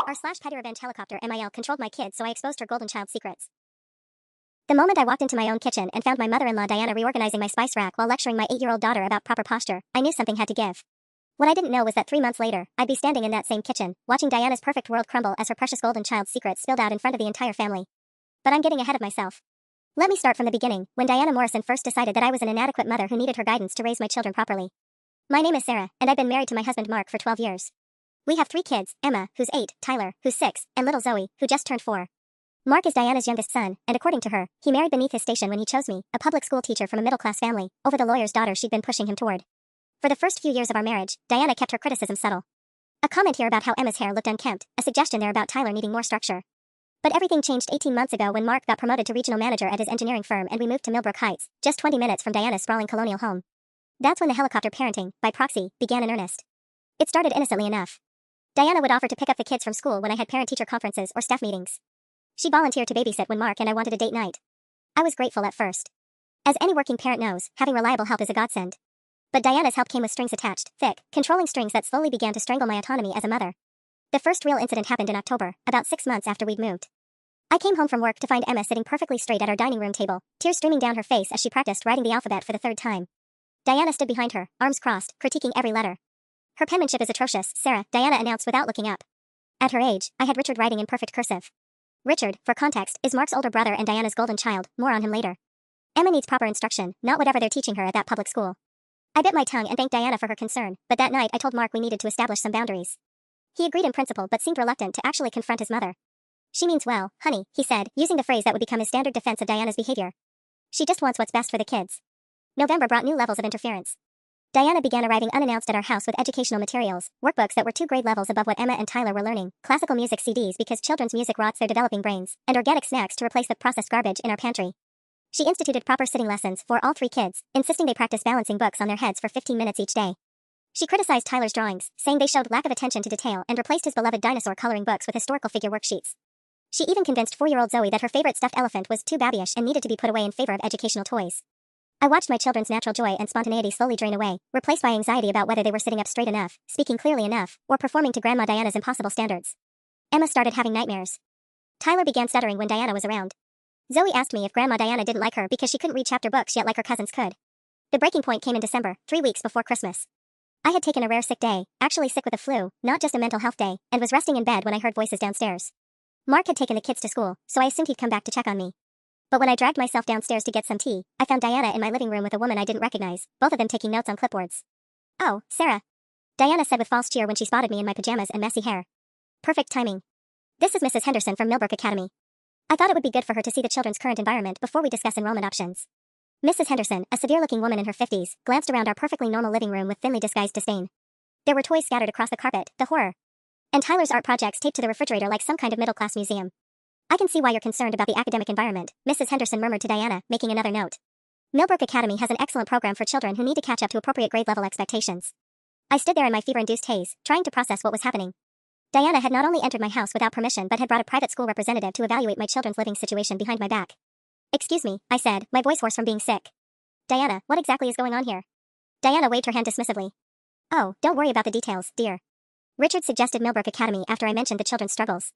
r/pettyrevenge helicopter MIL controlled my kids, so I exposed her golden child secrets. The moment I walked into my own kitchen and found my mother-in-law Diana reorganizing my spice rack while lecturing my 8-year-old daughter about proper posture, I knew something had to give. What I didn't know was that 3 months later, I'd be standing in that same kitchen, watching Diana's perfect world crumble as her precious golden child's secrets spilled out in front of the entire family. But I'm getting ahead of myself. Let me start from the beginning, when Diana Morrison first decided that I was an inadequate mother who needed her guidance to raise my children properly. My name is Sarah, and I've been married to my husband Mark for 12 years. We have 3 kids, Emma, who's 8, Tyler, who's 6, and little Zoe, who just turned 4. Mark is Diana's youngest son, and according to her, he married beneath his station when he chose me, a public school teacher from a middle-class family, over the lawyer's daughter she'd been pushing him toward. For the first few years of our marriage, Diana kept her criticism subtle. A comment here about how Emma's hair looked unkempt, a suggestion there about Tyler needing more structure. But everything changed 18 months ago when Mark got promoted to regional manager at his engineering firm and we moved to Millbrook Heights, just 20 minutes from Diana's sprawling colonial home. That's when the helicopter parenting, by proxy, began in earnest. It started innocently enough. Diana would offer to pick up the kids from school when I had parent-teacher conferences or staff meetings. She volunteered to babysit when Mark and I wanted a date night. I was grateful at first. As any working parent knows, having reliable help is a godsend. But Diana's help came with strings attached, thick, controlling strings that slowly began to strangle my autonomy as a mother. The first real incident happened in October, about 6 months after we'd moved. I came home from work to find Emma sitting perfectly straight at our dining room table, tears streaming down her face as she practiced writing the alphabet for the 3rd time. Diana stood behind her, arms crossed, critiquing every letter. Her penmanship is atrocious, Sarah, Diana announced without looking up. At her age, I had Richard writing in perfect cursive. Richard, for context, is Mark's older brother and Diana's golden child, more on him later. Emma needs proper instruction, not whatever they're teaching her at that public school. I bit my tongue and thanked Diana for her concern, but that night I told Mark we needed to establish some boundaries. He agreed in principle but seemed reluctant to actually confront his mother. She means well, honey, he said, using the phrase that would become his standard defense of Diana's behavior. She just wants what's best for the kids. November brought new levels of interference. Diana began arriving unannounced at our house with educational materials, workbooks that were 2 grade levels above what Emma and Tyler were learning, classical music CDs because children's music rots their developing brains, and organic snacks to replace the processed garbage in our pantry. She instituted proper sitting lessons for all 3 kids, insisting they practice balancing books on their heads for 15 minutes each day. She criticized Tyler's drawings, saying they showed lack of attention to detail and replaced his beloved dinosaur coloring books with historical figure worksheets. She even convinced 4-year-old Zoe that her favorite stuffed elephant was too babyish and needed to be put away in favor of educational toys. I watched my children's natural joy and spontaneity slowly drain away, replaced by anxiety about whether they were sitting up straight enough, speaking clearly enough, or performing to Grandma Diana's impossible standards. Emma started having nightmares. Tyler began stuttering when Diana was around. Zoe asked me if Grandma Diana didn't like her because she couldn't read chapter books yet like her cousins could. The breaking point came in December, 3 weeks before Christmas. I had taken a rare sick day, actually sick with a flu, not just a mental health day, and was resting in bed when I heard voices downstairs. Mark had taken the kids to school, so I assumed he'd come back to check on me. But when I dragged myself downstairs to get some tea, I found Diana in my living room with a woman I didn't recognize, both of them taking notes on clipboards. "Oh, Sarah," Diana said with false cheer when she spotted me in my pajamas and messy hair. "Perfect timing. This is Mrs. Henderson from Millbrook Academy. I thought it would be good for her to see the children's current environment before we discuss enrollment options." Mrs. Henderson, a severe-looking woman in her 50s, glanced around our perfectly normal living room with thinly disguised disdain. There were toys scattered across the carpet, the horror. And Tyler's art projects taped to the refrigerator like some kind of middle-class museum. "I can see why you're concerned about the academic environment," Mrs. Henderson murmured to Diana, making another note. "Millbrook Academy has an excellent program for children who need to catch up to appropriate grade level expectations." I stood there in my fever-induced haze, trying to process what was happening. Diana had not only entered my house without permission but had brought a private school representative to evaluate my children's living situation behind my back. "Excuse me," I said, my voice hoarse from being sick. "Diana, what exactly is going on here?" Diana waved her hand dismissively. "Oh, don't worry about the details, dear. Richard suggested Millbrook Academy after I mentioned the children's struggles.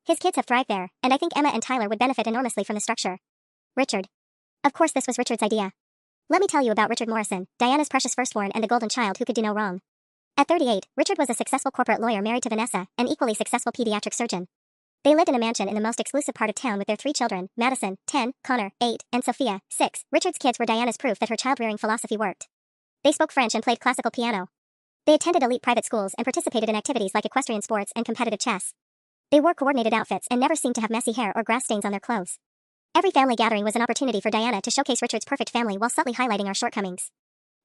His kids have thrived there, and I think Emma and Tyler would benefit enormously from the structure." "Richard." Of course this was Richard's idea. Let me tell you about Richard Morrison, Diana's precious firstborn and the golden child who could do no wrong. At 38, Richard was a successful corporate lawyer married to Vanessa, an equally successful pediatric surgeon. They lived in a mansion in the most exclusive part of town with their 3 children, Madison, 10, Connor, 8, and Sophia, 6. Richard's kids were Diana's proof that her child-rearing philosophy worked. They spoke French and played classical piano. They attended elite private schools and participated in activities like equestrian sports and competitive chess. They wore coordinated outfits and never seemed to have messy hair or grass stains on their clothes. Every family gathering was an opportunity for Diana to showcase Richard's perfect family while subtly highlighting our shortcomings.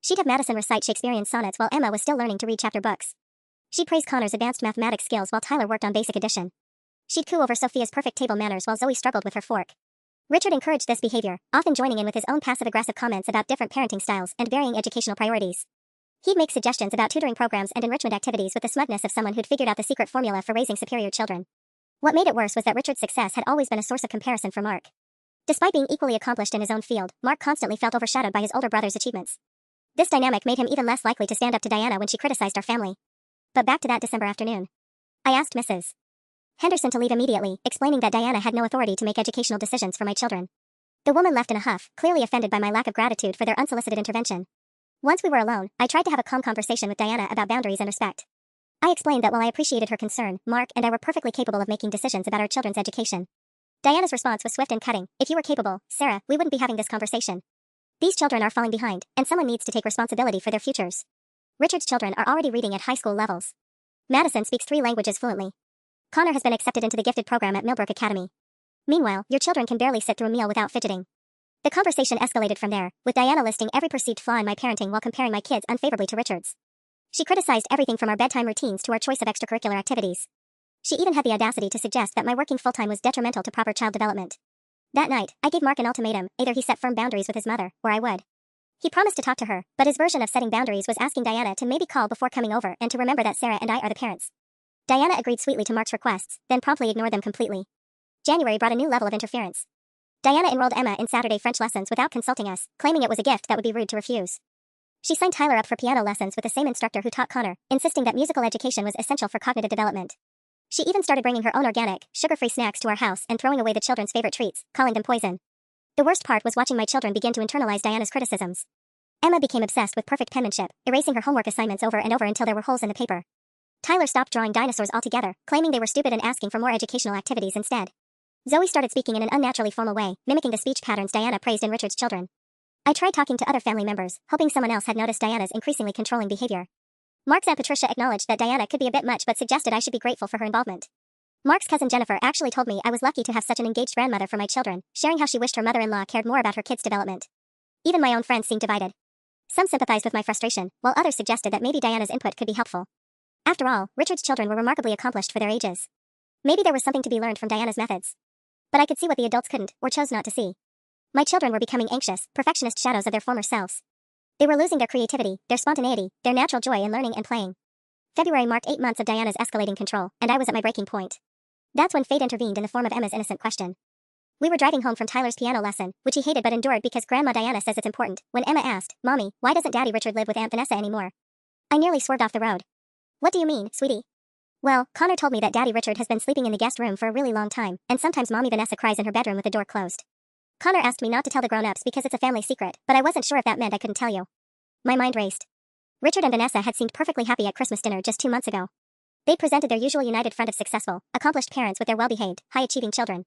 She'd have Madison recite Shakespearean sonnets while Emma was still learning to read chapter books. She'd praise Connor's advanced mathematics skills while Tyler worked on basic addition. She'd coo over Sophia's perfect table manners while Zoe struggled with her fork. Richard encouraged this behavior, often joining in with his own passive-aggressive comments about different parenting styles and varying educational priorities. He'd make suggestions about tutoring programs and enrichment activities with the smugness of someone who'd figured out the secret formula for raising superior children. What made it worse was that Richard's success had always been a source of comparison for Mark. Despite being equally accomplished in his own field, Mark constantly felt overshadowed by his older brother's achievements. This dynamic made him even less likely to stand up to Diana when she criticized our family. But back to that December afternoon. I asked Mrs. Henderson to leave immediately, explaining that Diana had no authority to make educational decisions for my children. The woman left in a huff, clearly offended by my lack of gratitude for their unsolicited intervention. Once we were alone, I tried to have a calm conversation with Diana about boundaries and respect. I explained that while I appreciated her concern, Mark and I were perfectly capable of making decisions about our children's education. Diana's response was swift and cutting. If you were capable, Sarah, we wouldn't be having this conversation. These children are falling behind, and someone needs to take responsibility for their futures. Richard's children are already reading at high school levels. Madison speaks 3 languages fluently. Connor has been accepted into the gifted program at Millbrook Academy. Meanwhile, your children can barely sit through a meal without fidgeting. The conversation escalated from there, with Diana listing every perceived flaw in my parenting while comparing my kids unfavorably to Richard's. She criticized everything from our bedtime routines to our choice of extracurricular activities. She even had the audacity to suggest that my working full-time was detrimental to proper child development. That night, I gave Mark an ultimatum: either he set firm boundaries with his mother, or I would. He promised to talk to her, but his version of setting boundaries was asking Diana to maybe call before coming over and to remember that Sarah and I are the parents. Diana agreed sweetly to Mark's requests, then promptly ignored them completely. January brought a new level of interference. Diana enrolled Emma in Saturday French lessons without consulting us, claiming it was a gift that would be rude to refuse. She signed Tyler up for piano lessons with the same instructor who taught Connor, insisting that musical education was essential for cognitive development. She even started bringing her own organic, sugar-free snacks to our house and throwing away the children's favorite treats, calling them poison. The worst part was watching my children begin to internalize Diana's criticisms. Emma became obsessed with perfect penmanship, erasing her homework assignments over and over until there were holes in the paper. Tyler stopped drawing dinosaurs altogether, claiming they were stupid and asking for more educational activities instead. Zoe started speaking in an unnaturally formal way, mimicking the speech patterns Diana praised in Richard's children. I tried talking to other family members, hoping someone else had noticed Diana's increasingly controlling behavior. Mark's Aunt Patricia acknowledged that Diana could be a bit much but suggested I should be grateful for her involvement. Mark's cousin Jennifer actually told me I was lucky to have such an engaged grandmother for my children, sharing how she wished her mother-in-law cared more about her kids' development. Even my own friends seemed divided. Some sympathized with my frustration, while others suggested that maybe Diana's input could be helpful. After all, Richard's children were remarkably accomplished for their ages. Maybe there was something to be learned from Diana's methods. But I could see what the adults couldn't, or chose not to see. My children were becoming anxious, perfectionist shadows of their former selves. They were losing their creativity, their spontaneity, their natural joy in learning and playing. February marked 8 months of Diana's escalating control, and I was at my breaking point. That's when fate intervened in the form of Emma's innocent question. We were driving home from Tyler's piano lesson, which he hated but endured because Grandma Diana says it's important, when Emma asked, "Mommy, why doesn't Daddy Richard live with Aunt Vanessa anymore?" I nearly swerved off the road. "What do you mean, sweetie?" "Well, Connor told me that Daddy Richard has been sleeping in the guest room for a really long time, and sometimes Mommy Vanessa cries in her bedroom with the door closed. Connor asked me not to tell the grown-ups because it's a family secret, but I wasn't sure if that meant I couldn't tell you." My mind raced. Richard and Vanessa had seemed perfectly happy at Christmas dinner just 2 months ago. They presented their usual united front of successful, accomplished parents with their well-behaved, high-achieving children.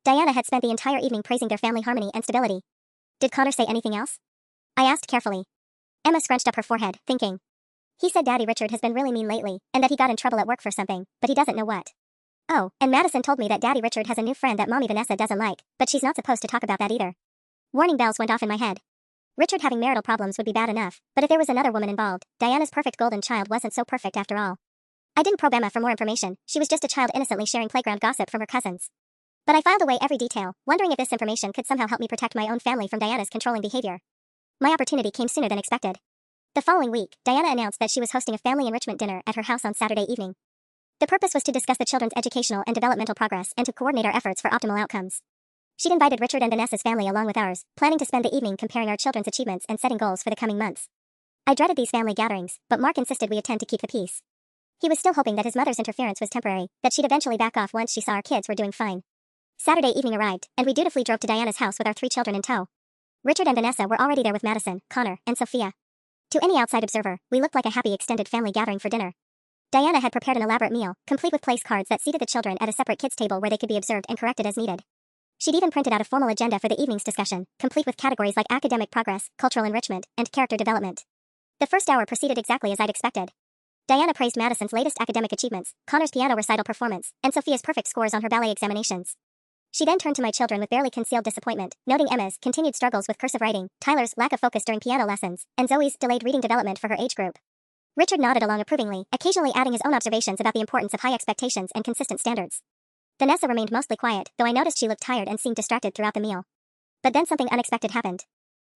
Diana had spent the entire evening praising their family harmony and stability. Did Connor say anything else? I asked carefully. Emma scrunched up her forehead, thinking. He said Daddy Richard has been really mean lately, and that he got in trouble at work for something, but he doesn't know what. Oh, and Madison told me that Daddy Richard has a new friend that Mommy Vanessa doesn't like, but she's not supposed to talk about that either. Warning bells went off in my head. Richard having marital problems would be bad enough, but if there was another woman involved, Diana's perfect golden child wasn't so perfect after all. I didn't probe Emma for more information, she was just a child innocently sharing playground gossip from her cousins. But I filed away every detail, wondering if this information could somehow help me protect my own family from Diana's controlling behavior. My opportunity came sooner than expected. The following week, Diana announced that she was hosting a family enrichment dinner at her house on Saturday evening. The purpose was to discuss the children's educational and developmental progress and to coordinate our efforts for optimal outcomes. She'd invited Richard and Vanessa's family along with ours, planning to spend the evening comparing our children's achievements and setting goals for the coming months. I dreaded these family gatherings, but Mark insisted we attend to keep the peace. He was still hoping that his mother's interference was temporary, that she'd eventually back off once she saw our kids were doing fine. Saturday evening arrived, and we dutifully drove to Diana's house with our 3 children in tow. Richard and Vanessa were already there with Madison, Connor, and Sophia. To any outside observer, we looked like a happy extended family gathering for dinner. Diana had prepared an elaborate meal, complete with place cards that seated the children at a separate kids' table where they could be observed and corrected as needed. She'd even printed out a formal agenda for the evening's discussion, complete with categories like academic progress, cultural enrichment, and character development. The first hour proceeded exactly as I'd expected. Diana praised Madison's latest academic achievements, Connor's piano recital performance, and Sophia's perfect scores on her ballet examinations. She then turned to my children with barely concealed disappointment, noting Emma's continued struggles with cursive writing, Tyler's lack of focus during piano lessons, and Zoe's delayed reading development for her age group. Richard nodded along approvingly, occasionally adding his own observations about the importance of high expectations and consistent standards. Vanessa remained mostly quiet, though I noticed she looked tired and seemed distracted throughout the meal. But then something unexpected happened.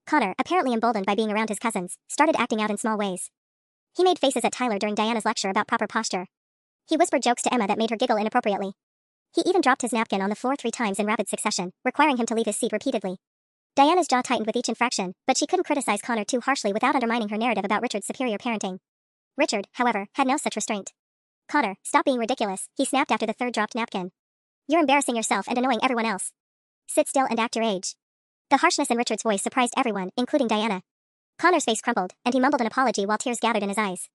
Connor, apparently emboldened by being around his cousins, started acting out in small ways. He made faces at Tyler during Diana's lecture about proper posture. He whispered jokes to Emma that made her giggle inappropriately. He even dropped his napkin on the floor 3 times in rapid succession, requiring him to leave his seat repeatedly. Diana's jaw tightened with each infraction, but she couldn't criticize Connor too harshly without undermining her narrative about Richard's superior parenting. Richard, however, had no such restraint. Connor, stop being ridiculous, he snapped after the third dropped napkin. You're embarrassing yourself and annoying everyone else. Sit still and act your age. The harshness in Richard's voice surprised everyone, including Diana. Connor's face crumpled, and he mumbled an apology while tears gathered in his eyes.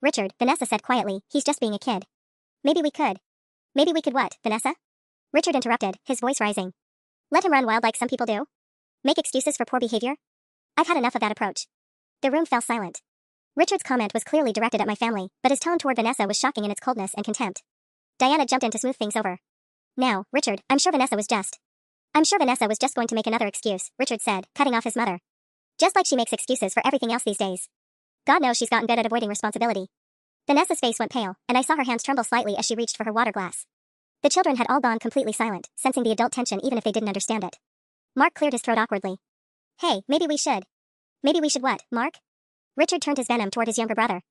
Richard, Vanessa said quietly, he's just being a kid. Maybe we could. Maybe we could what, Vanessa? Richard interrupted, his voice rising. Let him run wild like some people do? Make excuses for poor behavior? I've had enough of that approach. The room fell silent. Richard's comment was clearly directed at my family, but his tone toward Vanessa was shocking in its coldness and contempt. Diana jumped in to smooth things over. Now, Richard, I'm sure Vanessa was just going to make another excuse, Richard said, cutting off his mother. Just like she makes excuses for everything else these days. God knows she's gotten better at avoiding responsibility. Vanessa's face went pale, and I saw her hands tremble slightly as she reached for her water glass. The children had all gone completely silent, sensing the adult tension even if they didn't understand it. Mark cleared his throat awkwardly. Hey, maybe we should. Maybe we should what, Mark? Richard turned his venom toward his younger brother.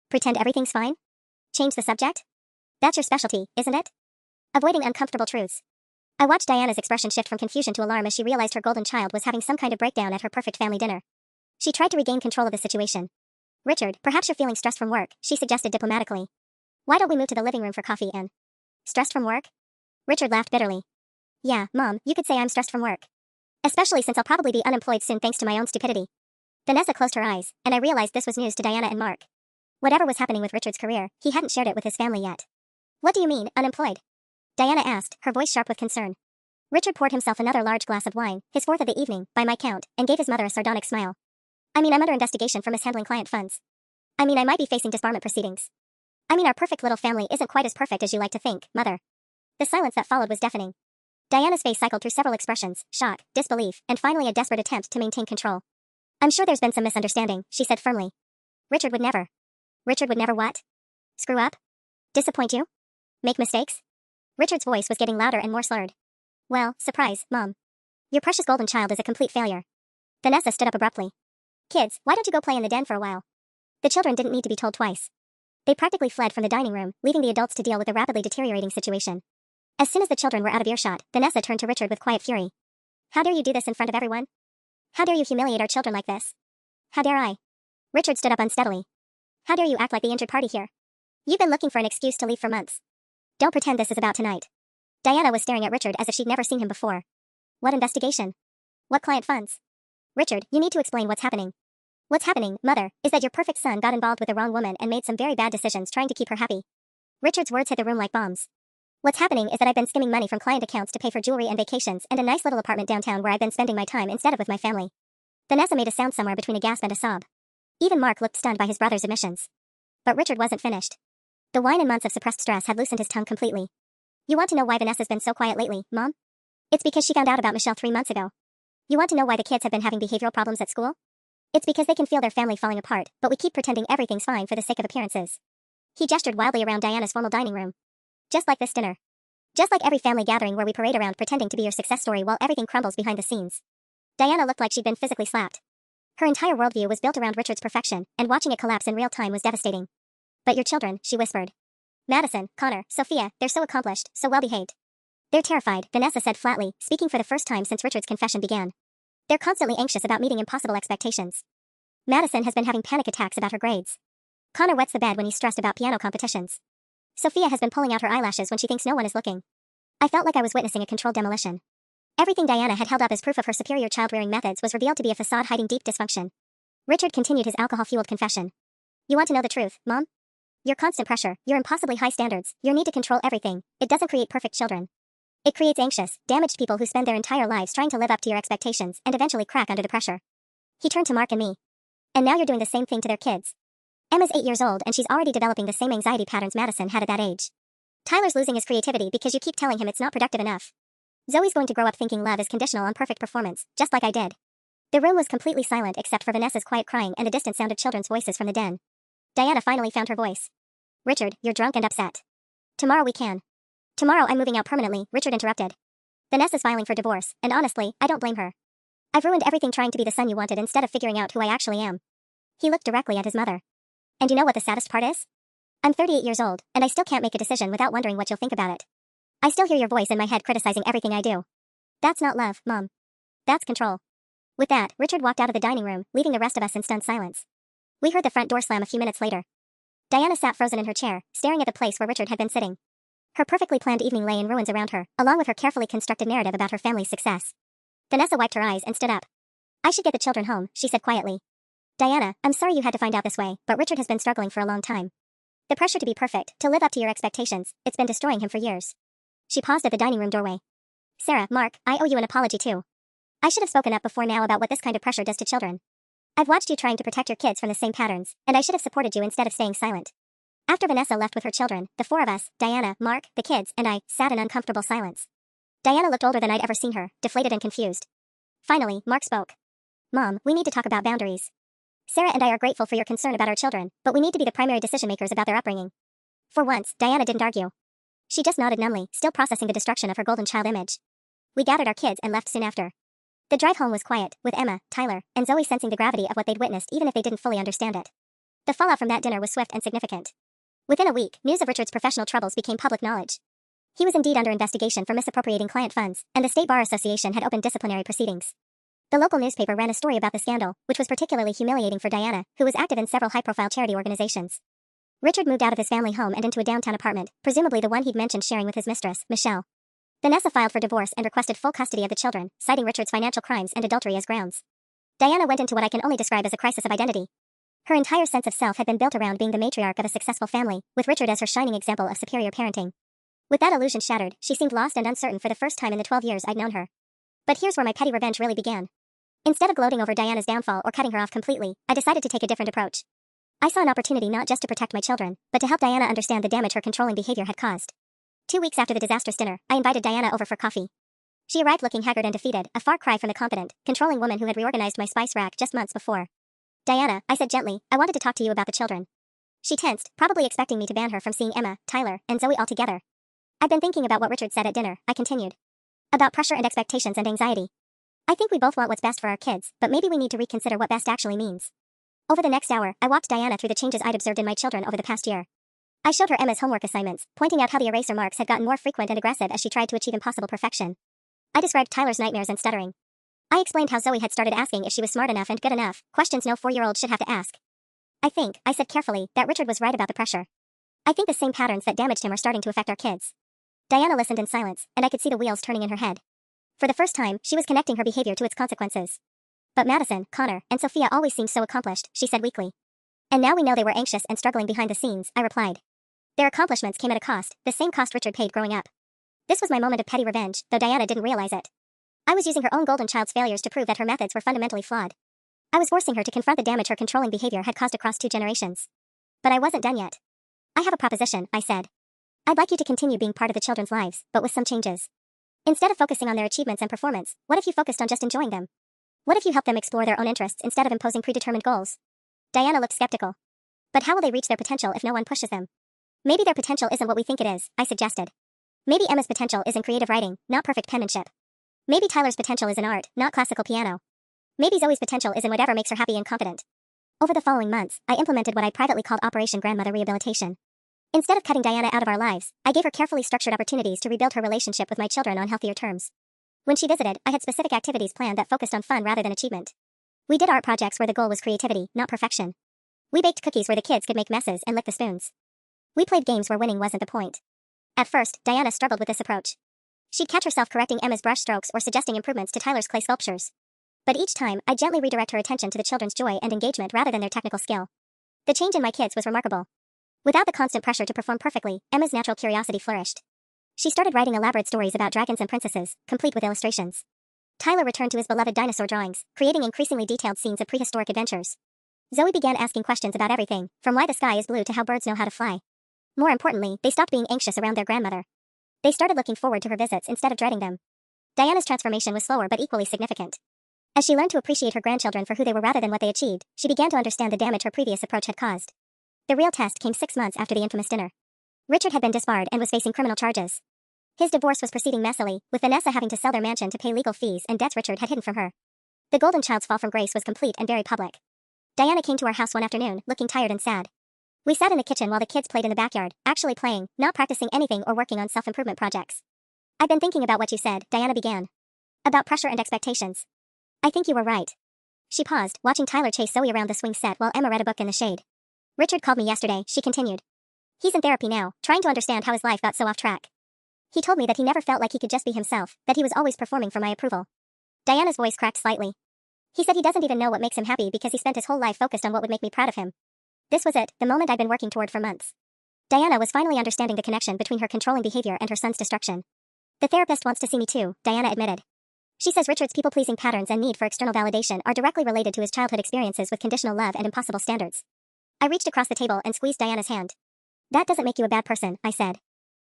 Pretend everything's fine? Change the subject? That's your specialty, isn't it? Avoiding uncomfortable truths. I watched Diana's expression shift from confusion to alarm as she realized her golden child was having some kind of breakdown at her perfect family dinner. She tried to regain control of the situation. Richard, perhaps you're feeling stressed from work, she suggested diplomatically. Why don't we move to the living room for coffee and... Stressed from work? Richard laughed bitterly. Yeah, Mom, you could say I'm stressed from work. Especially since I'll probably be unemployed soon thanks to my own stupidity. Vanessa closed her eyes, and I realized this was news to Diana and Mark. Whatever was happening with Richard's career, he hadn't shared it with his family yet. What do you mean, unemployed? Diana asked, her voice sharp with concern. Richard poured himself another large glass of wine, his fourth of the evening, by my count, and gave his mother a sardonic smile. I mean, I'm under investigation for mishandling client funds. I mean, I might be facing disbarment proceedings. I mean, our perfect little family isn't quite as perfect as you like to think, Mother. The silence that followed was deafening. Diana's face cycled through several expressions, shock, disbelief, and finally a desperate attempt to maintain control. I'm sure there's been some misunderstanding, she said firmly. Richard would never. Richard would never what? Screw up? Disappoint you? Make mistakes? Richard's voice was getting louder and more slurred. Well, surprise, Mom. Your precious golden child is a complete failure. Vanessa stood up abruptly. Kids, why don't you go play in the den for a while? The children didn't need to be told twice. They practically fled from the dining room, leaving the adults to deal with the rapidly deteriorating situation. As soon as the children were out of earshot, Vanessa turned to Richard with quiet fury. How dare you do this in front of everyone? How dare you humiliate our children like this? How dare I? Richard stood up unsteadily. How dare you act like the injured party here? You've been looking for an excuse to leave for months. Don't pretend this is about tonight. Diana was staring at Richard as if she'd never seen him before. What investigation? What client funds? Richard, you need to explain what's happening. What's happening, Mother, is that your perfect son got involved with the wrong woman and made some very bad decisions trying to keep her happy. Richard's words hit the room like bombs. What's happening is that I've been skimming money from client accounts to pay for jewelry and vacations and a nice little apartment downtown where I've been spending my time instead of with my family. Vanessa made a sound somewhere between a gasp and a sob. Even Mark looked stunned by his brother's admissions. But Richard wasn't finished. The wine and months of suppressed stress had loosened his tongue completely. You want to know why Vanessa's been so quiet lately, Mom? It's because she found out about Michelle 3 months ago. You want to know why the kids have been having behavioral problems at school? It's because they can feel their family falling apart, but we keep pretending everything's fine for the sake of appearances. He gestured wildly around Diana's formal dining room. Just like this dinner. Just like every family gathering where we parade around pretending to be your success story while everything crumbles behind the scenes. Diana looked like she'd been physically slapped. Her entire worldview was built around Richard's perfection, and watching it collapse in real time was devastating. But your children, she whispered. Madison, Connor, Sophia, they're so accomplished, so well-behaved. They're terrified, Vanessa said flatly, speaking for the first time since Richard's confession began. They're constantly anxious about meeting impossible expectations. Madison has been having panic attacks about her grades. Connor wets the bed when he's stressed about piano competitions. Sophia has been pulling out her eyelashes when she thinks no one is looking. I felt like I was witnessing a controlled demolition. Everything Diana had held up as proof of her superior child-rearing methods was revealed to be a facade hiding deep dysfunction. Richard continued his alcohol-fueled confession. You want to know the truth, Mom? Your constant pressure, your impossibly high standards, your need to control everything, it doesn't create perfect children. It creates anxious, damaged people who spend their entire lives trying to live up to your expectations and eventually crack under the pressure. He turned to Mark and me. And now you're doing the same thing to their kids. Emma's 8 years old and she's already developing the same anxiety patterns Madison had at that age. Tyler's losing his creativity because you keep telling him it's not productive enough. Zoe's going to grow up thinking love is conditional on perfect performance, just like I did. The room was completely silent except for Vanessa's quiet crying and the distant sound of children's voices from the den. Diana finally found her voice. Richard, you're drunk and upset. Tomorrow we can. Tomorrow I'm moving out permanently, Richard interrupted. Vanessa's filing for divorce, and honestly, I don't blame her. I've ruined everything trying to be the son you wanted instead of figuring out who I actually am. He looked directly at his mother. And you know what the saddest part is? I'm 38 years old, and I still can't make a decision without wondering what you'll think about it. I still hear your voice in my head criticizing everything I do. That's not love, Mom. That's control. With that, Richard walked out of the dining room, leaving the rest of us in stunned silence. We heard the front door slam a few minutes later. Diana sat frozen in her chair, staring at the place where Richard had been sitting. Her perfectly planned evening lay in ruins around her, along with her carefully constructed narrative about her family's success. Vanessa wiped her eyes and stood up. I should get the children home, she said quietly. Diana, I'm sorry you had to find out this way, but Richard has been struggling for a long time. The pressure to be perfect, to live up to your expectations, it's been destroying him for years. She paused at the dining room doorway. Sarah, Mark, I owe you an apology too. I should have spoken up before now about what this kind of pressure does to children. I've watched you trying to protect your kids from the same patterns, and I should have supported you instead of staying silent. After Vanessa left with her children, the four of us, Diana, Mark, the kids, and I, sat in uncomfortable silence. Diana looked older than I'd ever seen her, deflated and confused. Finally, Mark spoke. Mom, we need to talk about boundaries. Sarah and I are grateful for your concern about our children, but we need to be the primary decision makers about their upbringing. For once, Diana didn't argue. She just nodded numbly, still processing the destruction of her golden child image. We gathered our kids and left soon after. The drive home was quiet, with Emma, Tyler, and Zoe sensing the gravity of what they'd witnessed even if they didn't fully understand it. The fallout from that dinner was swift and significant. Within a week, news of Richard's professional troubles became public knowledge. He was indeed under investigation for misappropriating client funds, and the State Bar Association had opened disciplinary proceedings. The local newspaper ran a story about the scandal, which was particularly humiliating for Diana, who was active in several high-profile charity organizations. Richard moved out of his family home and into a downtown apartment, presumably the one he'd mentioned sharing with his mistress, Michelle. Vanessa filed for divorce and requested full custody of the children, citing Richard's financial crimes and adultery as grounds. Diana went into what I can only describe as a crisis of identity. Her entire sense of self had been built around being the matriarch of a successful family, with Richard as her shining example of superior parenting. With that illusion shattered, she seemed lost and uncertain for the first time in the 12 years I'd known her. But here's where my petty revenge really began. Instead of gloating over Diana's downfall or cutting her off completely, I decided to take a different approach. I saw an opportunity not just to protect my children, but to help Diana understand the damage her controlling behavior had caused. 2 weeks after the disastrous dinner, I invited Diana over for coffee. She arrived looking haggard and defeated, a far cry from the confident, controlling woman who had reorganized my spice rack just months before. Diana, I said gently, I wanted to talk to you about the children. She tensed, probably expecting me to ban her from seeing Emma, Tyler, and Zoe altogether. I've been thinking about what Richard said at dinner, I continued. About pressure and expectations and anxiety. I think we both want what's best for our kids, but maybe we need to reconsider what best actually means. Over the next hour, I walked Diana through the changes I'd observed in my children over the past year. I showed her Emma's homework assignments, pointing out how the eraser marks had gotten more frequent and aggressive as she tried to achieve impossible perfection. I described Tyler's nightmares and stuttering. I explained how Zoe had started asking if she was smart enough and good enough, questions no 4-year-old should have to ask. I think, I said carefully, that Richard was right about the pressure. I think the same patterns that damaged him are starting to affect our kids. Diana listened in silence, and I could see the wheels turning in her head. For the first time, she was connecting her behavior to its consequences. But Madison, Connor, and Sophia always seemed so accomplished, she said weakly. And now we know they were anxious and struggling behind the scenes, I replied. Their accomplishments came at a cost, the same cost Richard paid growing up. This was my moment of petty revenge, though Diana didn't realize it. I was using her own golden child's failures to prove that her methods were fundamentally flawed. I was forcing her to confront the damage her controlling behavior had caused across 2 generations. But I wasn't done yet. I have a proposition, I said. I'd like you to continue being part of the children's lives, but with some changes. Instead of focusing on their achievements and performance, what if you focused on just enjoying them? What if you helped them explore their own interests instead of imposing predetermined goals? Diana looked skeptical. But how will they reach their potential if no one pushes them? Maybe their potential isn't what we think it is, I suggested. Maybe Emma's potential is in creative writing, not perfect penmanship. Maybe Tyler's potential is in art, not classical piano. Maybe Zoe's potential is in whatever makes her happy and confident. Over the following months, I implemented what I privately called Operation Grandmother Rehabilitation. Instead of cutting Diana out of our lives, I gave her carefully structured opportunities to rebuild her relationship with my children on healthier terms. When she visited, I had specific activities planned that focused on fun rather than achievement. We did art projects where the goal was creativity, not perfection. We baked cookies where the kids could make messes and lick the spoons. We played games where winning wasn't the point. At first, Diana struggled with this approach. She'd catch herself correcting Emma's brush strokes or suggesting improvements to Tyler's clay sculptures. But each time, I'd gently redirect her attention to the children's joy and engagement rather than their technical skill. The change in my kids was remarkable. Without the constant pressure to perform perfectly, Emma's natural curiosity flourished. She started writing elaborate stories about dragons and princesses, complete with illustrations. Tyler returned to his beloved dinosaur drawings, creating increasingly detailed scenes of prehistoric adventures. Zoe began asking questions about everything, from why the sky is blue to how birds know how to fly. More importantly, they stopped being anxious around their grandmother. They started looking forward to her visits instead of dreading them. Diana's transformation was slower but equally significant. As she learned to appreciate her grandchildren for who they were rather than what they achieved, she began to understand the damage her previous approach had caused. The real test came 6 months after the infamous dinner. Richard had been disbarred and was facing criminal charges. His divorce was proceeding messily, with Vanessa having to sell their mansion to pay legal fees and debts Richard had hidden from her. The golden child's fall from grace was complete and very public. Diana came to our house one afternoon, looking tired and sad. We sat in the kitchen while the kids played in the backyard, actually playing, not practicing anything or working on self-improvement projects. I've been thinking about what you said, Diana began. About pressure and expectations. I think you were right. She paused, watching Tyler chase Zoe around the swing set while Emma read a book in the shade. Richard called me yesterday, she continued. He's in therapy now, trying to understand how his life got so off track. He told me that he never felt like he could just be himself, that he was always performing for my approval. Diana's voice cracked slightly. He said he doesn't even know what makes him happy because he spent his whole life focused on what would make me proud of him. This was it, the moment I'd been working toward for months. Diana was finally understanding the connection between her controlling behavior and her son's destruction. The therapist wants to see me too, Diana admitted. She says Richard's people-pleasing patterns and need for external validation are directly related to his childhood experiences with conditional love and impossible standards. I reached across the table and squeezed Diana's hand. That doesn't make you a bad person, I said.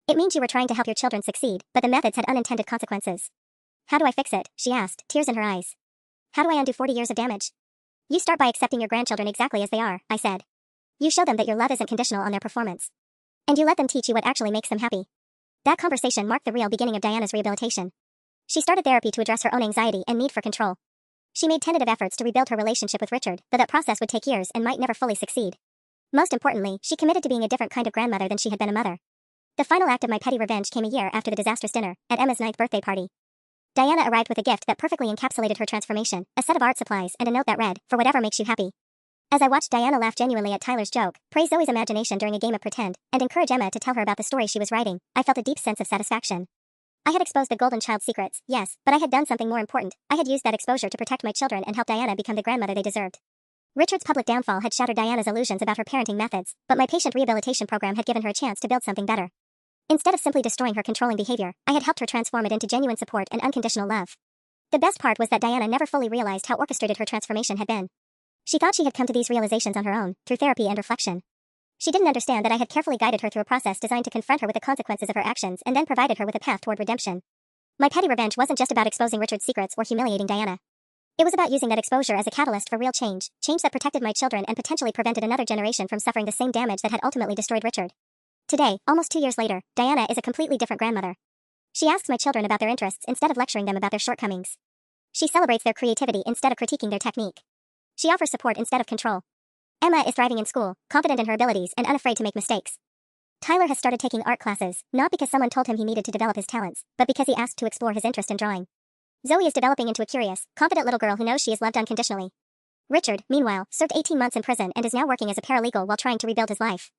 It means you were trying to help your children succeed, but the methods had unintended consequences. How do I fix it? She asked, tears in her eyes. How do I undo 40 years of damage? You start by accepting your grandchildren exactly as they are, I said. You show them that your love isn't conditional on their performance. And you let them teach you what actually makes them happy. That conversation marked the real beginning of Diana's rehabilitation. She started therapy to address her own anxiety and need for control. She made tentative efforts to rebuild her relationship with Richard, but that process would take years and might never fully succeed. Most importantly, she committed to being a different kind of grandmother than she had been a mother. The final act of my petty revenge came a year after the disastrous dinner, at Emma's 9th birthday party. Diana arrived with a gift that perfectly encapsulated her transformation, a set of art supplies and a note that read, "For whatever makes you happy." As I watched Diana laugh genuinely at Tyler's joke, praise Zoe's imagination during a game of pretend, and encourage Emma to tell her about the story she was writing, I felt a deep sense of satisfaction. I had exposed the golden child secrets, yes, but I had done something more important. I had used that exposure to protect my children and help Diana become the grandmother they deserved. Richard's public downfall had shattered Diana's illusions about her parenting methods, but my patient rehabilitation program had given her a chance to build something better. Instead of simply destroying her controlling behavior, I had helped her transform it into genuine support and unconditional love. The best part was that Diana never fully realized how orchestrated her transformation had been. She thought she had come to these realizations on her own, through therapy and reflection. She didn't understand that I had carefully guided her through a process designed to confront her with the consequences of her actions and then provided her with a path toward redemption. My petty revenge wasn't just about exposing Richard's secrets or humiliating Diana. It was about using that exposure as a catalyst for real change, change that protected my children and potentially prevented another generation from suffering the same damage that had ultimately destroyed Richard. Today, almost 2 years later, Diana is a completely different grandmother. She asks my children about their interests instead of lecturing them about their shortcomings. She celebrates their creativity instead of critiquing their technique. She offers support instead of control. Emma is thriving in school, confident in her abilities and unafraid to make mistakes. Tyler has started taking art classes, not because someone told him he needed to develop his talents, but because he asked to explore his interest in drawing. Zoe is developing into a curious, confident little girl who knows she is loved unconditionally. Richard, meanwhile, served 18 months in prison and is now working as a paralegal while trying to rebuild his life.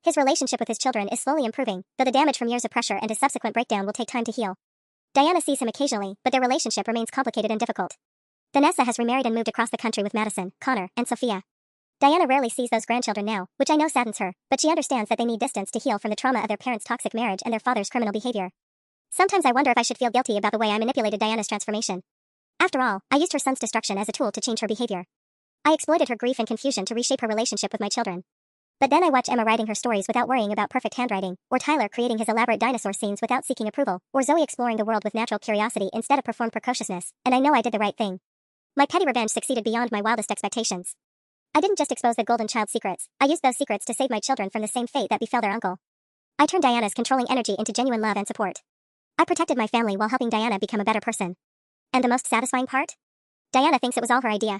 His relationship with his children is slowly improving, though the damage from years of pressure and his subsequent breakdown will take time to heal. Diana sees him occasionally, but their relationship remains complicated and difficult. Vanessa has remarried and moved across the country with Madison, Connor, and Sophia. Diana rarely sees those grandchildren now, which I know saddens her, but she understands that they need distance to heal from the trauma of their parents' toxic marriage and their father's criminal behavior. Sometimes I wonder if I should feel guilty about the way I manipulated Diana's transformation. After all, I used her son's destruction as a tool to change her behavior. I exploited her grief and confusion to reshape her relationship with my children. But then I watch Emma writing her stories without worrying about perfect handwriting, or Tyler creating his elaborate dinosaur scenes without seeking approval, or Zoe exploring the world with natural curiosity instead of performed precociousness, and I know I did the right thing. My petty revenge succeeded beyond my wildest expectations. I didn't just expose the golden child secrets, I used those secrets to save my children from the same fate that befell their uncle. I turned Diana's controlling energy into genuine love and support. I protected my family while helping Diana become a better person. And the most satisfying part? Diana thinks it was all her idea.